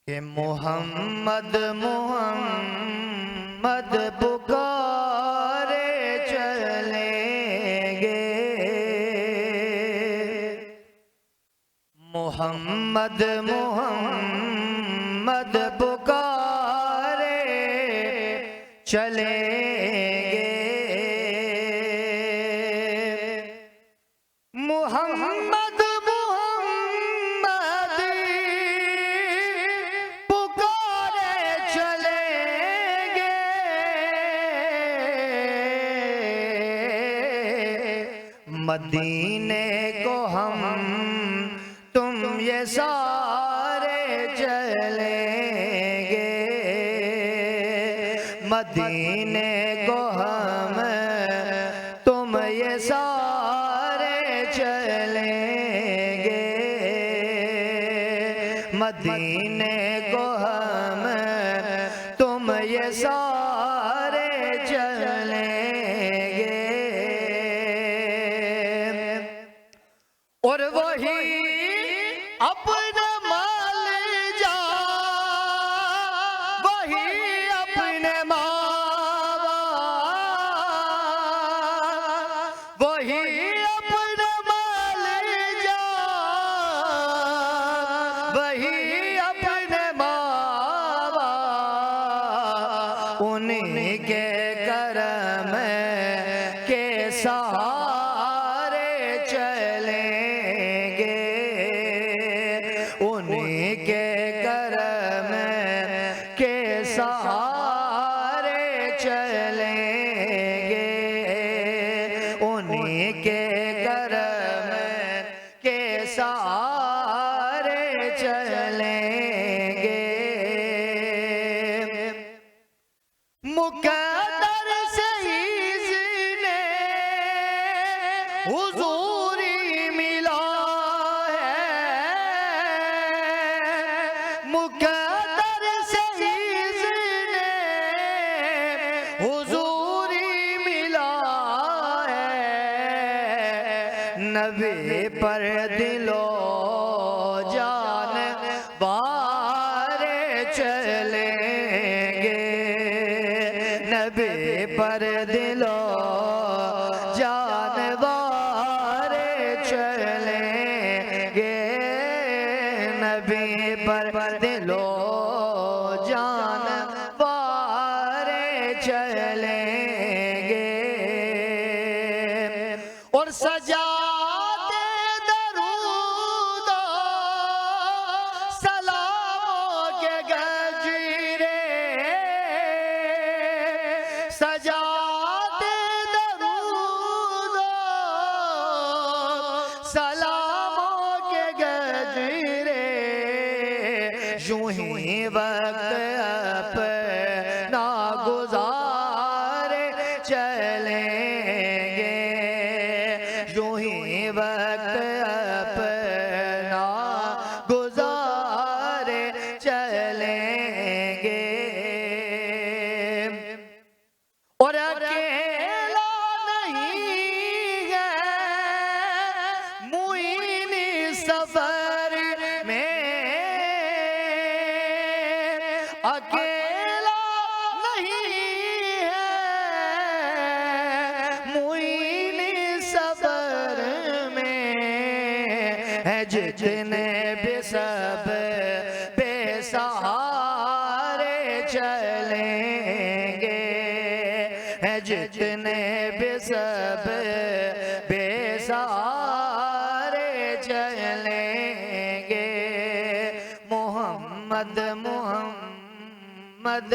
कि मोहम्मद मोहम्मद पुकारे चलेंगे, मोहम्मद मोहम्मद पुकारे चलेंगे, मोहम्मद मोहम्मद पुकारे चलेंगे, मदीने को हम तुम ये सारे चलेंगे, मदीने को हम तुम ये सारे चलेंगे, मदीने को हम तुम ये सारे चलेंगे। और वही अपने माल जा, वही अपने मावा, वही अपने माल जा, वही अपने मावा, उन्हीं के करम के सहारे चलेंगे, उन्हीं के करम के सहारे चलेंगे, उन्हीं के करम के सहारे चलेंगे। मुकद्दर से इसने हुजूरी मिला है, मुकद्दर से इसने हुजूरी मिला है, नबी पर दिलो जान बारे चलेंगे, नबी पर दिलो जानवारे चलेंगे, नबी पर दिलो जानवारे चलेंगे। और सजाते दरूद सलामों के गजरे, सजाते दरूद सलामों के गजरे, यूं ही वक्त अपना गुजारे चलेंगे, यूं ही वक्त अपना गुजारे चलेंगे। और अकेला नहीं है मुइन सफर में, अकेला नहीं है मुइन सफर में, है जितने भी सब बेसहारे चलेंगे, है जितने भी सब बेसहारे चलेंगे, मोहम्मद मोहम्मद